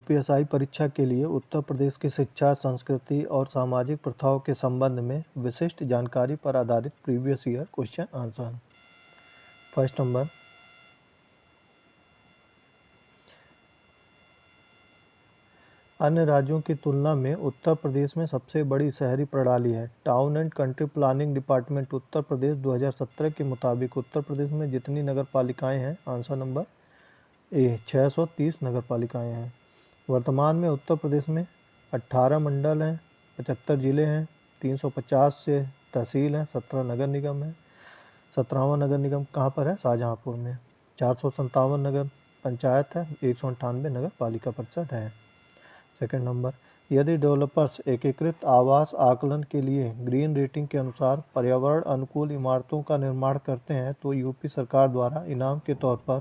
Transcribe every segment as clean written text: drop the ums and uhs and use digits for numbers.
PSI परीक्षा के लिए उत्तर प्रदेश की शिक्षा, संस्कृति और सामाजिक प्रथाओं के संबंध में विशिष्ट जानकारी पर आधारित previous year question answer. First number, अन्य राज्यों की तुलना में उत्तर प्रदेश में सबसे बड़ी शहरी प्रणाली है। Town and country planning department Uttar Pradesh 2017 के मुताबिक उत्तर प्रदेश में जितनी नगर पालिकाएँ हैं, आंसर नंबर ए 630 नगर पालिकाएँ हैं। वर्तमान में उत्तर प्रदेश में 18 मंडल हैं, 75 जिले हैं, 350 से तहसील हैं, 17 नगर निगम हैं। 17वां नगर निगम कहाँ पर है? शाहजहाँपुर में। 457 नगर पंचायत है, 198 नगर पालिका परिषद है। सेकंड नंबर, यदि डेवलपर्स एकीकृत आवास आकलन के लिए ग्रीन रेटिंग के अनुसार पर्यावरण अनुकूल इमारतों का निर्माण करते हैं तो यूपी सरकार द्वारा इनाम के तौर पर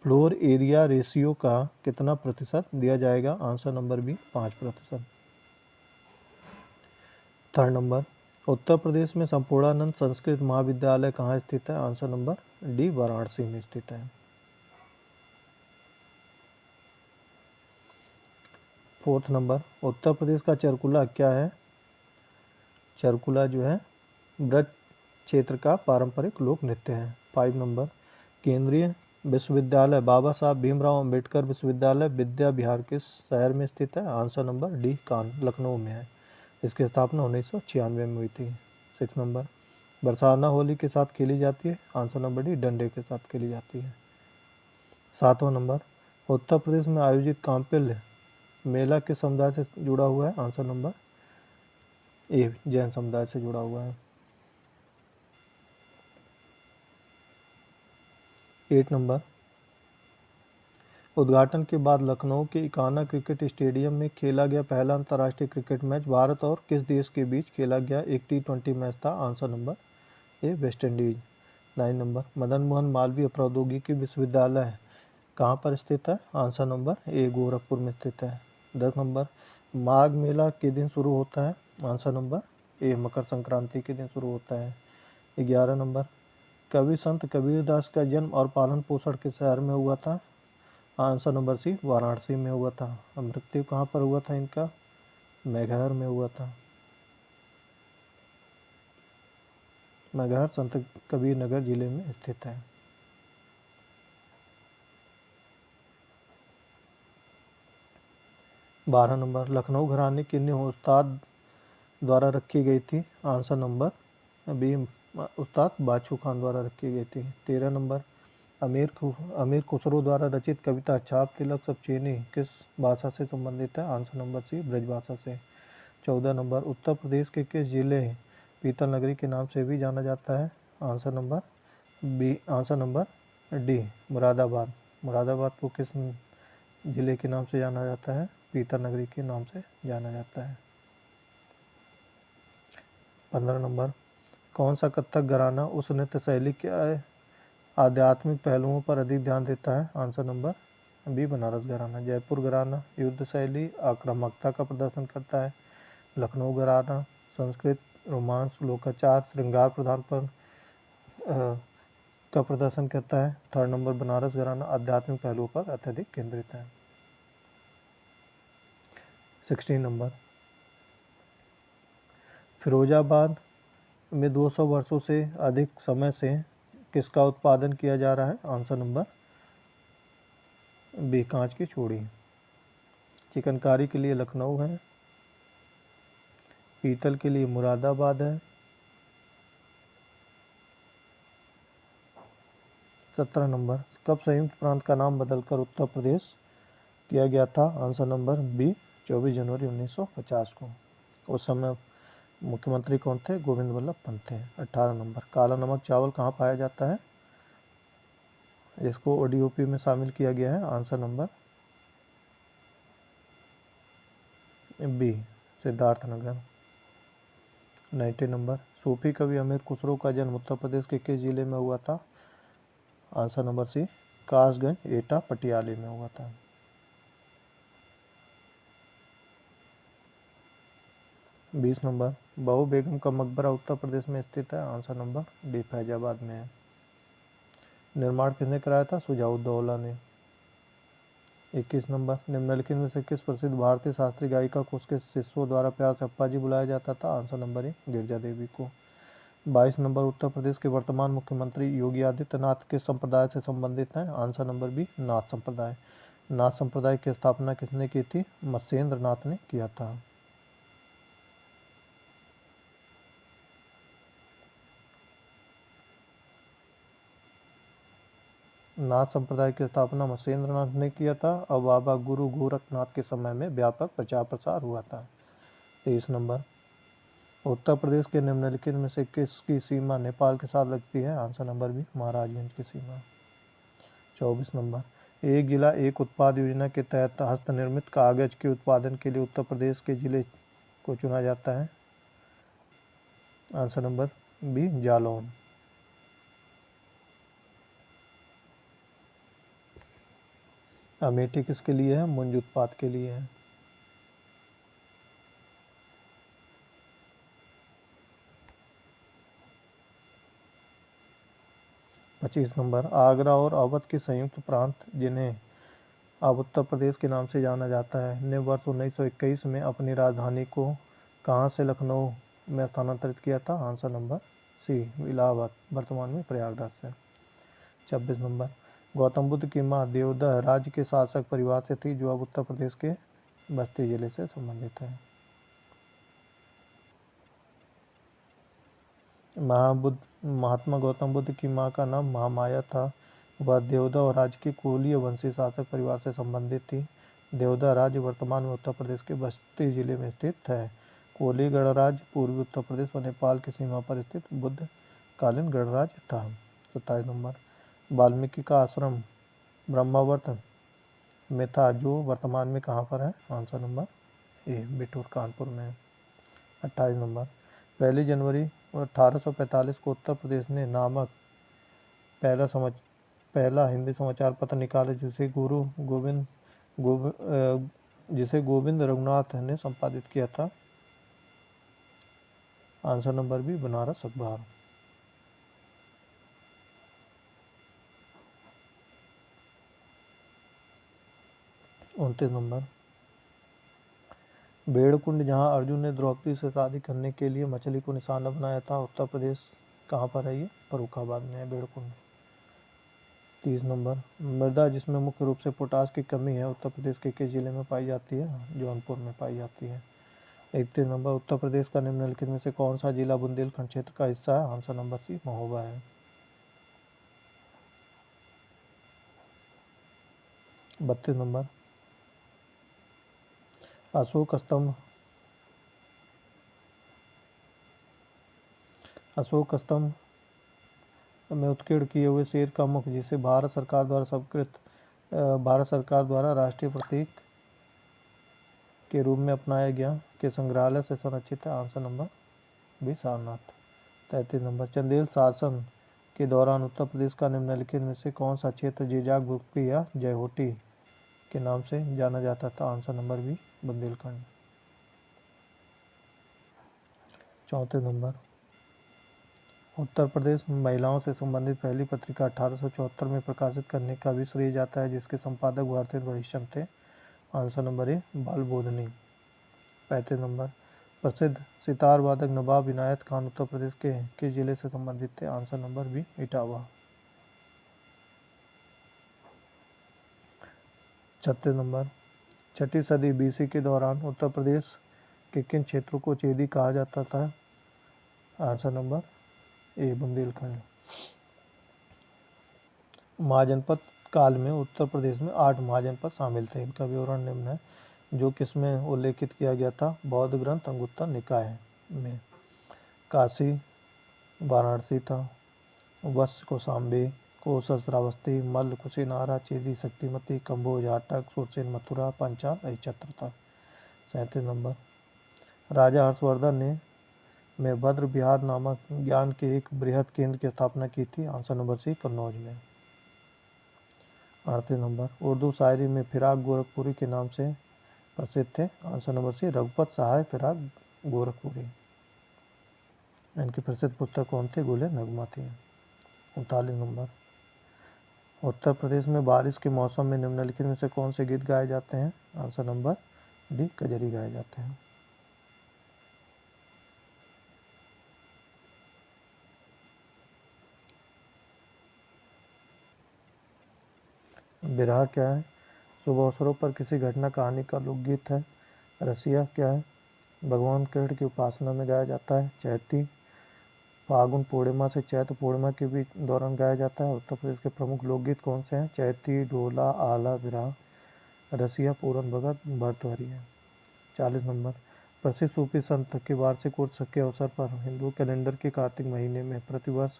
फ्लोर एरिया रेशियो का कितना प्रतिशत दिया जाएगा? Answer number B 5%। Third number, Uttar Pradesh में संपूर्णानंद संस्कृत महाविद्यालय कहाँ स्थित है? आंसर नंबर डी वाराणसी में स्थित है। फोर्थ नंबर, उत्तर प्रदेश का चरकुला क्या है? चरकुला जो है ब्रज क्षेत्र का पारंपरिक लोक नृत्य है। 5 नंबर, केंद्रीय विश्वविद्यालय बाबा साहब भीमराव अंबेडकर विश्वविद्यालय विद्या विहार किस शहर में स्थित है? आंसर नंबर डी लखनऊ में है। इसकी स्थापना 1996 में हुई थी। 6 नंबर, बरसाना होली के साथ खेली जाती है? आंसर नंबर डी डंडे के साथ खेली जाती है। 7वां नंबर, उत्तर प्रदेश में आयोजित कांपिल मेला किस समुदाय से जुड़ा हुआ है? आंसर नंबर ए जैन समुदाय से जुड़ा हुआ है। 8 नंबर, उद्घाटन के बाद लखनऊ के इकाना क्रिकेट स्टेडियम में खेला गया पहला अंतर्राष्ट्रीय क्रिकेट मैच भारत और किस देश के बीच खेला गया एक T20 मैच था? आंसर नंबर ए West Indies. 9 number, Madan Mohan Malviya प्रौद्योगिकी विश्वविद्यालय कहाँ पर स्थित है? आंसर नंबर ए गोरखपुर में स्थित है। 10 नंबर, माघ मेला के दिन शुरू होता है? आंसर नंबर ए मकर संक्रांति के दिन शुरू होता है। 11 नंबर, कवि संत कबीरदास का जन्म और पालन पोषण किस शहर में हुआ था? आंसर नंबर सी वाराणसी में हुआ था। मृत्यु कहाँ पर हुआ था इनका? मेघहर में हुआ था। मेघहर संत कबीर नगर जिले में स्थित है। 12 नंबर, लखनऊ घराने किन उस्ताद द्वारा रखी गई थी? आंसर नंबर बी उस्ताद बाछू खान द्वारा रखी गई थी। 13 नंबर, अमीर खुसरो द्वारा रचित कविता छाप तिलक सब चीनी किस भाषा से संबंधित है? आंसर नंबर सी ब्रज भाषा से। 14 नंबर, उत्तर प्रदेश के किस जिले पीतल नगरी के नाम से भी जाना जाता है? Answer number D Moradabad. Moradabad को किस जिले के नाम से जाना जाता है? पीतल नगरी के नाम से जाना जाता है। 15 नंबर, कौन सा कथक घराना उस नृत्य शैली के आध्यात्मिक पहलुओं पर अधिक ध्यान देता है? आंसर नंबर बी बनारस घराना। जयपुर घराना युद्ध शैली आक्रामकता का प्रदर्शन करता है। लखनऊ घराना संस्कृत रोमांस लोकाचार श्रृंगार प्रधान पर का प्रदर्शन करता है। 3rd नंबर, बनारस घराना आध्यात्मिक पहलुओं पर अत्यधिक केंद्रित है। 16 नंबर, फिरोजाबाद में 200 वर्षों से अधिक समय से किसका उत्पादन किया जा रहा है? आंसर नंबर बी कांच की चूड़ी। चिकनकारी के लिए लखनऊ है, पीतल के लिए मुरादाबाद है। 17 नंबर, कब संयुक्त प्रांत का नाम बदलकर उत्तर प्रदेश किया गया था? आंसर नंबर बी 24 जनवरी 1950 को। उस समय मुख्यमंत्री कौन थे? गोविंद वल्लभ पंत थे। 18 नंबर, काला नमक चावल कहाँ पाया जाता है? इसको ओडीओपी में शामिल किया गया है। Answer number B Siddharthnagar. 19 number, सूफी कवि अमीर खुसरो का जन्म उत्तर प्रदेश के किस जिले में हुआ था? आंसर नंबर सी कासगंज एटा पटियाले में हुआ था। 20 नंबर, बहू बेगम का मकबरा उत्तर प्रदेश में स्थित है? आंसर नंबर डी फैजाबाद में है। निर्माण किसने कराया था? शुजाउद्दौला ने। 21 नंबर, निम्नलिखित में से किस प्रसिद्ध भारतीय शास्त्रीय गायिका को उसके शिष्यों द्वारा प्यार से अप्पा जी बुलाया जाता था? आंसर नंबर ए गिरजा देवी को। 22 नंबर, उत्तर प्रदेश के वर्तमान मुख्यमंत्री योगी आदित्यनाथ किस संप्रदाय से संबंधित हैं? आंसर नंबर बी नाथ संप्रदाय। नाथ संप्रदाय की स्थापना किसने की थी? मत्स्येंद्र नाथ ने किया था। नाथ संप्रदाय की स्थापना मत्स्येंद्र नाथ ने किया था और बाबा गुरु गोरखनाथ के समय में व्यापक प्रचार प्रसार हुआ था। 23 नंबर, उत्तर प्रदेश के निम्नलिखित में से किसकी सीमा नेपाल के साथ लगती है? आंसर नंबर बी महाराजगंज की सीमा। 24 नंबर, एक जिला एक उत्पाद योजना के तहत हस्तनिर्मित कागज के उत्पादन के लिए उत्तर प्रदेश के जिले को चुना जाता है? Answer number B Jalaun. Amethi किसके लिए है? मुंज उत्पाद के लिए है। 25 नंबर, आगरा और अवध के संयुक्त प्रांत जिन्हें अब उत्तर प्रदेश के नाम से जाना जाता है ने वर्ष 1921 में अपनी राजधानी को कहाँ से लखनऊ में स्थानांतरित किया था? आंसर नंबर सी इलाहाबाद, वर्तमान में प्रयागराज से। 26 नंबर, गौतम बुद्ध की माँ देवदह राज्य के शासक परिवार से थी जो अब उत्तर प्रदेश के बस्ती जिले से संबंधित है। महात्मा गौतम बुद्ध की मां का नाम महामाया था। वह देवदा राज्य के कोलीय वंशी शासक परिवार से संबंधित थी। देवदा राज्य वर्तमान में उत्तर प्रदेश के बस्ती जिले में स्थित है। कोली गणराज्य पूर्वी उत्तर प्रदेश व नेपाल की सीमा पर स्थित बुद्ध कालीन गणराज्य था। 27 नंबर, वाल्मीकि का आश्रम ब्रह्मावर्त में था जो वर्तमान में कहाँ पर है? आंसर नंबर ए बिठूर कानपुर में। 28 नंबर, 1 जनवरी 1845 को उत्तर प्रदेश ने नामक पहला हिंदी समाचार पत्र निकाला जिसे गोविंद रघुनाथ ने संपादित किया था? आंसर नंबर बी बनारस अखबार। 29 नंबर, बेड़कुंड जहां अर्जुन ने द्रौपदी से शादी करने के लिए मछली को निशाना बनाया था, उत्तर प्रदेश कहाँ पर है? ये फर्रुखाबाद में है बेड़कुंड। 30 नंबर, मृदा जिसमें मुख्य रूप से पोटास की कमी है उत्तर प्रदेश के किस जिले में पाई जाती है? जौनपुर में पाई जाती है। 31 नंबर, उत्तर प्रदेश का निम्नलिखित में से कौन सा जिला बुंदेलखंड क्षेत्र का हिस्सा है? आंसर नंबर सी महोबा है। 32 नंबर, अशोक स्तंभ में उत्कीर्ण किए हुए शेर का मुख जिसे भारत सरकार द्वारा राष्ट्रीय प्रतीक के रूप में अपनाया गया के संग्रहालय से संरक्षित है? Answer number B Sarnath. 33 number, Chandel शासन के दौरान उत्तर प्रदेश का निम्नलिखित में से कौन सा क्षेत्र जीजाग भुक्ती या जयहोटी के नाम से जाना जाता था? Answer number B Bundelkhand. 34 number, Uttar Pradesh में महिलाओं से संबंधित पहली पत्रिका 1874 में प्रकाशित करने का भी श्रेय जाता है जिसके संपादक भारतीय वरिष्ठम थे? आंसर नंबर ए बाल बोधनी। 35 नंबर, प्रसिद्ध सितार वादक नवाब इनायत खान उत्तर प्रदेश के किस जिले से संबंधित थे? Answer number B Etawah. 36 number, 6ठी सदी BC के दौरान उत्तर प्रदेश के किन क्षेत्रों को चेदी कहा जाता था? Answer number A Bundelkhand. महाजनपद काल में उत्तर प्रदेश में 8 महाजनपद शामिल थे। इनका विवरण निम्न है जो किसमें उल्लेखित किया गया था? बौद्ध ग्रंथ अंगुत्तर निकाय में। काशी वाराणसी था, वत्स कौशाम्बी, कोसर श्रावस्ती, मल्ल कुशीनारा, चेदी शक्तिमती, कम्बोज हाटक, सुरसेन मथुरा, पंचाल छत्र था। 37 नंबर, राजा हर्षवर्धन ने में भद्र विहार नामक ज्ञान के एक बृहद केंद्र की स्थापना की थी? आंसर नंबर सी कन्नौज में। 38 नंबर, उर्दू शायरी में फिराक गोरखपुरी के नाम से प्रसिद्ध थे? आंसर नंबर सी रघुपत सहाय फिराक गोरखपुरी। इनकी प्रसिद्ध पुस्तक कौन थी? गुले नगमा थी। 39 नंबर, उत्तर प्रदेश में बारिश के मौसम में निम्नलिखित में से कौन से गीत गाए जाते हैं? आंसर नंबर डी, कजरी गाए जाते हैं। बिरहा क्या है? शुभ अवसरों पर किसी घटना कहानी का लोकगीत है। रसिया क्या है? भगवान कृष्ण की उपासना में गाया जाता है। चैती फागुन पूर्णिमा से चैत्र पूर्णिमा के बीच दौरान गाया जाता है। उत्तर प्रदेश के प्रमुख लोकगीत कौन से हैं? चैती, ढोला, आला, बिरहा, रसिया, पूरन भगत, भर्तृहरि है। 40 नंबर, प्रसिद्ध सूफी संत के वार्षिक उर्स के अवसर पर हिंदू कैलेंडर के कार्तिक महीने में प्रतिवर्ष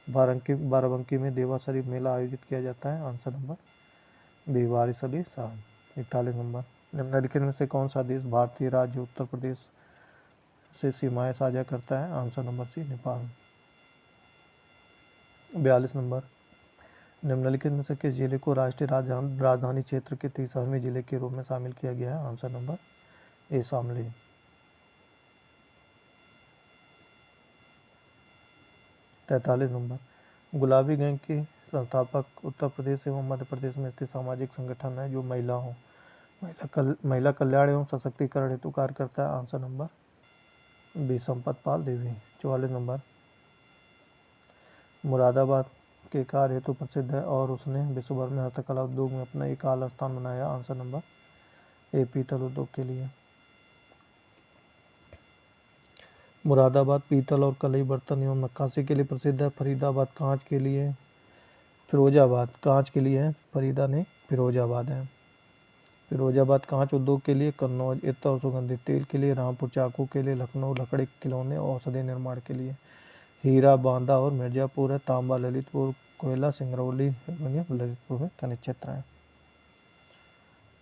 बाराबंकी में देवासरी मेला आयोजित किया जाता है। आंसर नंबर बी, वारिस अली शाह। 41 नंबर, निम्नलिखित में से कौन सा देश भारतीय राज्य उत्तर प्रदेश से सीमाएं साझा करता है? Answer number C, Nepal. 42 number, निम्नलिखित में से किस जिले को राष्ट्रीय राजधानी क्षेत्र के 30वें जिले के रूप में शामिल किया गया है? आंसर नंबर ए, शामली। 43 नंबर, गुलाबी गैंग के संस्थापक उत्तर प्रदेश एवं मध्य प्रदेश में स्थित सामाजिक संगठन है जो महिला कल्याण एवं सशक्तिकरण हेतु कार्य करता है। आंसर नंबर बी, संपत पाल देवी। 44 नंबर, मुरादाबाद के कार्य हेतु प्रसिद्ध है और उसने विश्व भर में हस्तकला उद्योग में अपना एक आला स्थान बनाया। आंसर नंबर ए, पीतल उद्योग के लिए। मुरादाबाद पीतल और कलई बर्तन एवं नक्काशी के लिए प्रसिद्ध है। फरीदाबाद कांच के लिए फिरोजाबाद कांच के लिए है, फरीदा ने फिरोजाबाद है। फिरोजाबाद कांच उद्योग के लिए, कन्नौज इत्र और सुगंधित तेल के लिए, रामपुर चाकू के लिए, लखनऊ लकड़ी खिलौने और औषधि निर्माण के लिए, हीरा बांदा और मिर्जापुर है। तांबा ललितपुर, कोयला सिंगरौली ललितपुर में खनिज क्षेत्र है।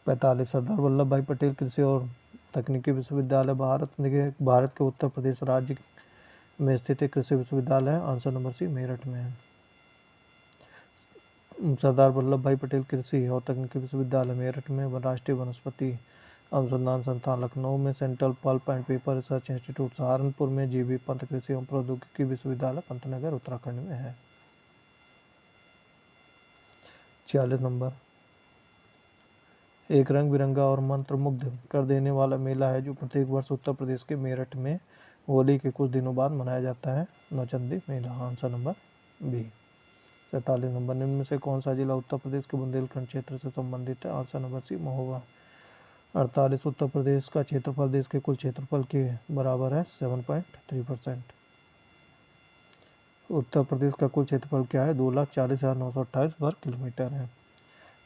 45, सरदार वल्लभ भाई पटेल कृषि और तकनीकी विश्वविद्यालय भारत के उत्तर प्रदेश राज्य में स्थित एक कृषि विश्वविद्यालय है। आंसर नंबर सी, मेरठ में है। सरदार वल्लभ भाई पटेल कृषि और तकनीकी विश्वविद्यालय मेरठ में, राष्ट्रीय वनस्पति अनुसंधान संस्थान लखनऊ में, central pulp and paper research institute Saharanpur में, जीबी पंत कृषि एवं प्रौद्योगिकी विश्वविद्यालय पंतनगर उत्तराखंड में है। 46 नंबर, एक रंग बिरंगा और मंत्रमुग्ध कर देने वाला मेला है जो प्रत्येक वर्ष उत्तर प्रदेश के मेरठ में होली के कुछ दिनों बाद मनाया जाता है। नौचंदी मेला। Answer number B. 47 नंबर, निम्न में से कौन सा जिला उत्तर प्रदेश के बुंदेलखंड क्षेत्र से संबंधित है? Answer number C, Mahoba. 48, Uttar Pradesh का क्षेत्रफल देश के कुल क्षेत्रफल के बराबर है 7.3%। उत्तर प्रदेश का कुल क्षेत्रफल क्या है? 2,40,928 वर्ग किलोमीटर है।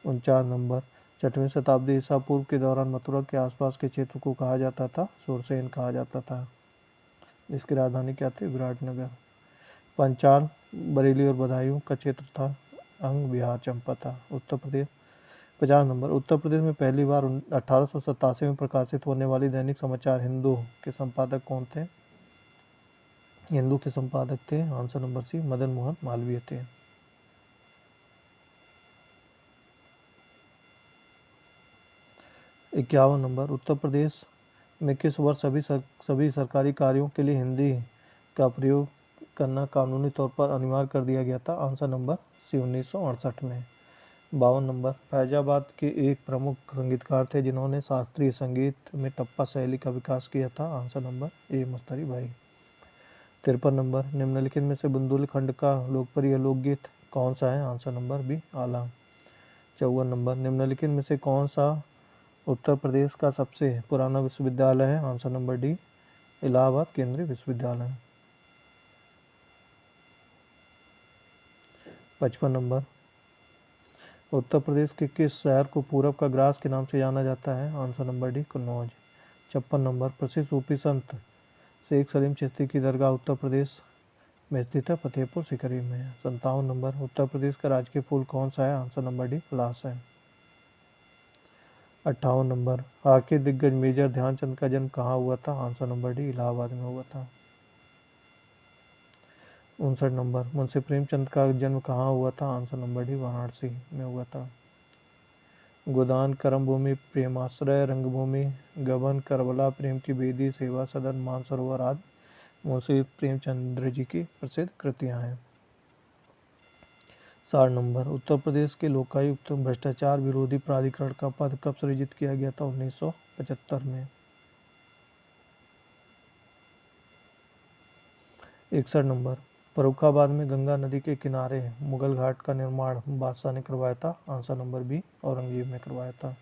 49 नंबर, 6वीं शताब्दी ईसा पूर्व के दौरान मथुरा के आसपास के क्षेत्र को कहा जाता था सुरसेन कहा जाता था। इसकी राजधानी क्या थी? विराटनगर। पंचाल बरेली और बदायूं का क्षेत्र था। अंग बिहार चंपाता उत्तर प्रदेश। 50 नंबर, उत्तर प्रदेश में पहली बार 1887 में प्रकाशित होने वाली दैनिक समाचार हिंदू के संपादक कौन थे? हिंदू के संपादक थे, answer number C, Madan Mohan Malviya थे। 51 नंबर, उत्तर प्रदेश में किस वर्ष सभी सरकारी कार्यों के लिए हिंदी का प्रयोग करना कानूनी तौर पर अनिवार्य कर दिया गया था? आंसर नंबर सी, 1968 में। 52 नंबर, फैजाबाद के एक प्रमुख संगीतकार थे जिन्होंने शास्त्रीय संगीत में टप्पा शैली का विकास किया था? आंसर नंबर ए, मुस्तरी भाई। 53 नंबर, निम्नलिखित में से बुंदेलखंड का लोकप्रिय लोकगीत कौन सा है? आंसर नंबर बी, आला। 54 नंबर, निम्नलिखित में से कौन सा उत्तर प्रदेश का सबसे पुराना विश्वविद्यालय है? आंसर नंबर डी, इलाहाबाद केंद्रीय विश्वविद्यालय। 55 नंबर, उत्तर प्रदेश के किस शहर को पूरब का ग्रास के नाम से जाना जाता है? Answer number D, Kannauj. 56 number, प्रसिद्ध सूफी संत शेख सलीम चिश्ती की दरगाह उत्तर प्रदेश में स्थित है, फतेहपुर सीकरी में। 57 नंबर, उत्तर प्रदेश का राजकीय फूल कौन सा है? आंसर नंबर डी, पलाश है। 58 नंबर, हॉकी दिग्गज मेजर ध्यानचंद का जन्म कहाँ हुआ था? आंसर नंबर डी, इलाहाबाद में हुआ था। 59 नंबर, मुंशी प्रेमचंद का जन्म कहाँ हुआ था? आंसर नंबर डी, वाराणसी में हुआ था। गोदान कर्म भूमि, प्रेमाश्रय, रंगभूमि, गबन, करबला, प्रेम की बेदी, सेवा सदन, मानसरोवर आदि मुंशी प्रेमचंद्र जी की प्रसिद्ध कृतियां हैं। 60 नंबर, उत्तर प्रदेश के लोकायुक्त भ्रष्टाचार विरोधी प्राधिकरण का पद कब सृजित किया गया था? 1975 में। 61 नंबर, फर्रुखाबाद में गंगा नदी के किनारे मुगल घाट का निर्माण बादशाह ने करवाया था? आंसर नंबर बी, औरंगजेब ने करवाया था।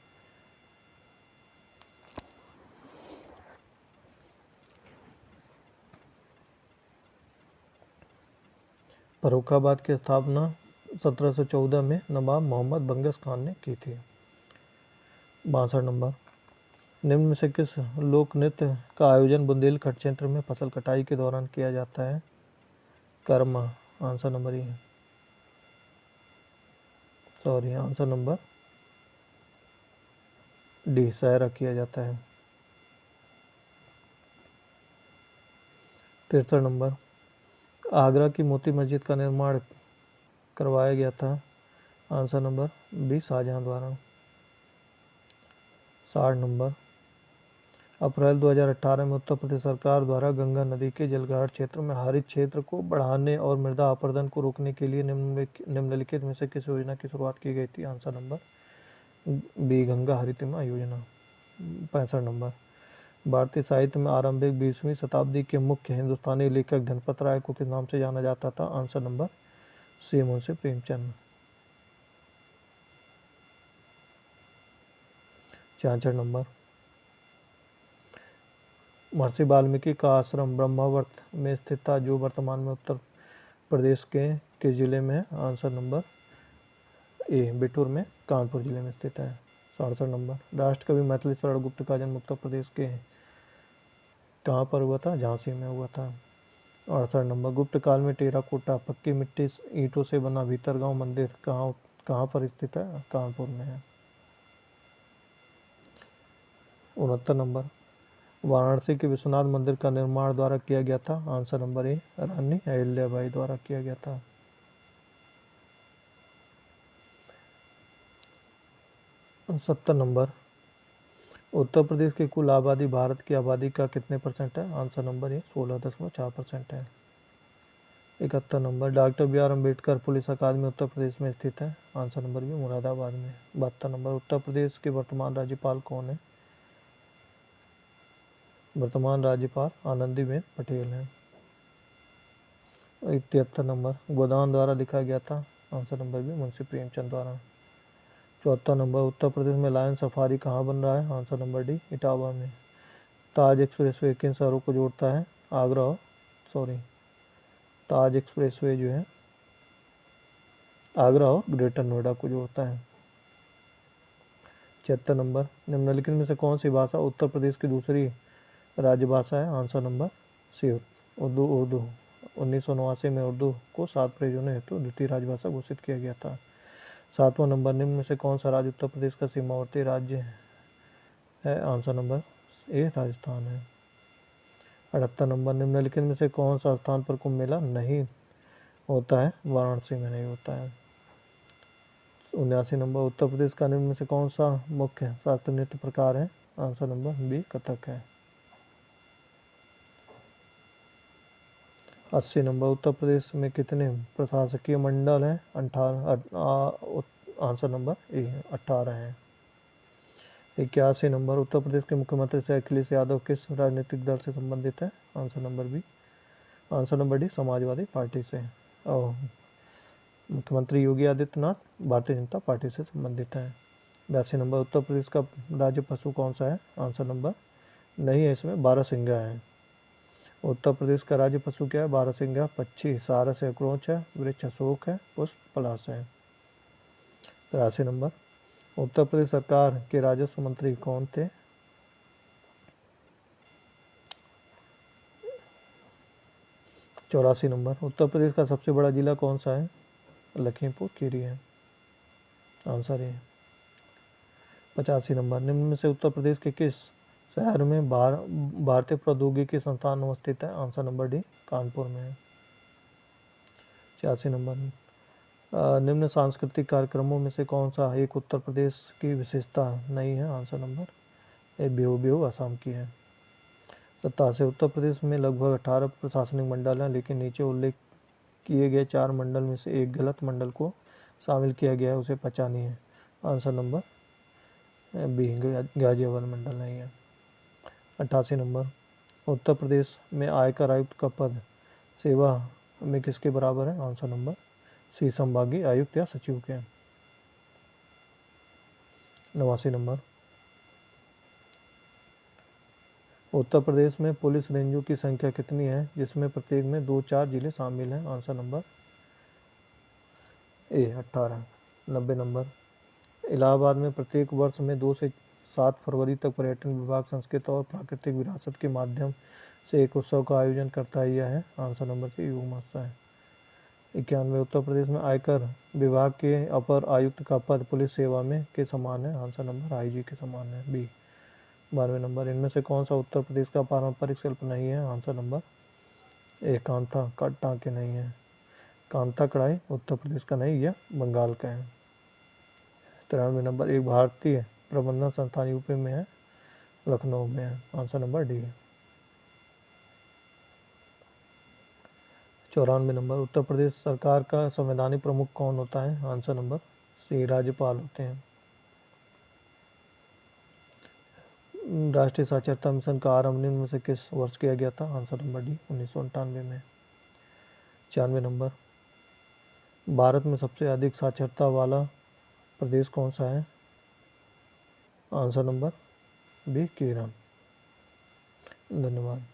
फर्रुखाबाद की स्थापना 1714 में नवाब मोहम्मद बंगश खान ने की थी। 62 नंबर, निम्न में से किस लोक नृत्य का आयोजन बुंदेलखंड क्षेत्र में फसल कटाई के दौरान किया जाता है? कर्मा। आंसर नंबर ई, सॉरी, आंसर नंबर डी, सहरा किया जाता है। 63 नंबर, आगरा की मोती मस्जिद का निर्माण करवाया गया था? आंसर नंबर बी, शाहजहां द्वारा। 60 नंबर, अप्रैल 2018 में उत्तर प्रदेश सरकार द्वारा गंगा नदी के जलग्रहण क्षेत्र में हरित क्षेत्र को बढ़ाने और मृदा अपरदन को रोकने के लिए निम्नलिखित में से किस योजना की शुरुआत की गई थी? आंसर नंबर बी, गंगा हरितमा योजना। 65 नंबर, भारतीय साहित्य में आरंभिक 20वीं शताब्दी के मुख्य हिंदुस्तानी लेखक धनपत राय को किस नाम से जाना जाता था? Answer number C, Munshi Premchand. 66 number, Maharshi Valmiki का आश्रम ब्रह्मावर्त में स्थित था, जो वर्तमान में उत्तर प्रदेश के किस जिले में है? आंसर नंबर ए, बिठूर में कानपुर जिले में स्थित है। 67 नंबर, राष्ट्रकवि मैथिली शरण गुप्त का जन्म उत्तर प्रदेश के कहाँ पर हुआ था? झांसी में हुआ था। 68 नंबर, गुप्त काल में टेराकोटा पक्की मिट्टी ईंटों से बना भीतरगांव मंदिर कहाँ पर स्थित है? कानपुर में है। 69 नंबर, वाराणसी के विश्वनाथ मंदिर का निर्माण द्वारा किया गया था? आंसर नंबर ए, रानी अहिल्याबाई द्वारा किया गया था। 70 नंबर, उत्तर प्रदेश की कुल आबादी भारत की आबादी का कितने परसेंट है? आंसर नंबर ए, 16.4% है। 71 number, doctor B R Ambedkar police अकादमी उत्तर प्रदेश में स्थित है? आंसर नंबर बी, मुरादाबाद में। 72 नंबर, उत्तर प्रदेश के वर्तमान राज्यपाल कौन है? वर्तमान राज्यपाल आनंदीबेन पटेल हैं। 73 नंबर, गोदान द्वारा लिखा गया था? Answer number B, Munshi Premchand द्वारा। 74 नंबर, उत्तर प्रदेश में लायन सफारी कहाँ बन रहा है? आंसर नंबर डी, इटावा में। ताज एक्सप्रेसवे किन शहरों को जोड़ता है? आगरा, सॉरी, ताज एक्सप्रेसवे जो है आगरा और ग्रेटर नोएडा को जोड़ता है। 76 नंबर, निम्नलिखित में से कौन सी भाषा उत्तर प्रदेश की दूसरी राज्यभाषा है? आंसर नंबर सी, उर्दू। 1989 में उर्दू को 7 प्रयोजनों हेतु द्वितीय राजभाषा घोषित किया गया था। 7वां नंबर, निम्न में से कौन सा राज्य उत्तर प्रदेश का सीमावर्ती राज्य है? आंसर नंबर ए, राजस्थान है। 78 नंबर, निम्नलिखित में से कौन सा स्थान पर कुंभ मेला नहीं होता है? वाराणसी में नहीं होता है। 79 नंबर, उत्तर प्रदेश का निम्न में से कौन सा मुख्य शास्त्रीय नृत्य प्रकार है? आंसर नंबर बी, कथक है। 80 नंबर, उत्तर प्रदेश में कितने प्रशासकीय मंडल हैं? 18। आंसर नंबर ए, 18 है। 81 नंबर, उत्तर प्रदेश के मुख्यमंत्री से अखिलेश यादव किस राजनीतिक दल से संबंधित है? Answer number B, answer number D, Samajwadi Party से। और मुख्यमंत्री योगी आदित्यनाथ भारतीय जनता पार्टी से संबंधित हैं। 82 नंबर, उत्तर प्रदेश का राज्य पशु कौन सा है? आंसर नंबर नहीं है, इसमें बारहसिंगा है। उत्तर प्रदेश का राज्य पशु क्या है? बारहसिंगा पक्षी, सारस है, क्रोच है, वृक्ष अशोक है, पुष्प पलाश है। 83 नंबर, उत्तर प्रदेश सरकार के राजस्व मंत्री कौन थे? 84 नंबर, उत्तर प्रदेश का सबसे बड़ा जिला कौन सा है? लखीमपुर खीरी है। आंसर है। 85 नंबर, निम्न में से उत्तर प्रदेश के किस शहर में भारतीय प्रौद्योगिकी संस्थान अवस्थित है? आंसर नंबर डी, कानपुर में है। 86 नंबर, निम्न सांस्कृतिक कार्यक्रमों में से कौन सा एक उत्तर प्रदेश की विशेषता नहीं है? आंसर नंबर ए, बिहू बिहू असम की है। 87, उत्तर प्रदेश में लगभग 18 प्रशासनिक मंडल हैं, लेकिन नीचे उल्लेख किए गए 4 मंडल में से एक गलत मंडल को शामिल किया गया है उसे पचा नहीं है। आंसर नंबर बी, गाजियाबाद मंडल नहीं है। 88 नंबर, उत्तर प्रदेश में आयकर आयुक्त का पद सेवा में किसके बराबर है? आंसर नंबर सी, संभागीय आयुक्त या सचिव के। 89 नंबर, उत्तर प्रदेश में पुलिस रेंजों की संख्या कितनी है जिसमें प्रत्येक में 2-4 जिले शामिल हैं? आंसर नंबर ए, 18। 90 नंबर, इलाहाबाद में प्रत्येक वर्ष में 2 से 7 फरवरी तक पर्यटन विभाग संस्कृत और प्राकृतिक विरासत के माध्यम से एक उत्सव का आयोजन करता है, यह है? आंसर नंबर सी, युवा महोत्सव है। 91, उत्तर प्रदेश में आयकर विभाग के अपर आयुक्त का पद पुलिस सेवा में के समान है? आंसर नंबर आईजी के समान है, बी। 92 नंबर, इनमें से कौन सा उत्तर प्रदेश का पारंपरिक शिल्प नहीं है? आंसर नंबर ए, कांता टाँके नहीं है। कांता कढ़ाई उत्तर प्रदेश का नहीं, यह बंगाल का है। 93 नंबर, एक भारतीय प्रबंधन संस्थान यूपी में है, लखनऊ में है। आंसर नंबर डी है। 94 नंबर, उत्तर प्रदेश सरकार का संवैधानिक प्रमुख कौन होता है? आंसर नंबर सी, राज्यपाल होते हैं। राष्ट्रीय साक्षरता मिशन का आरंभ निम्न में से किस वर्ष किया गया था? आंसर नंबर डी, 1998 में। 96 नंबर, भारत में सबसे अधिक साक्षरता वाला प्रदेश कौन सा है? Answer number B, Kerala. धन्यवाद।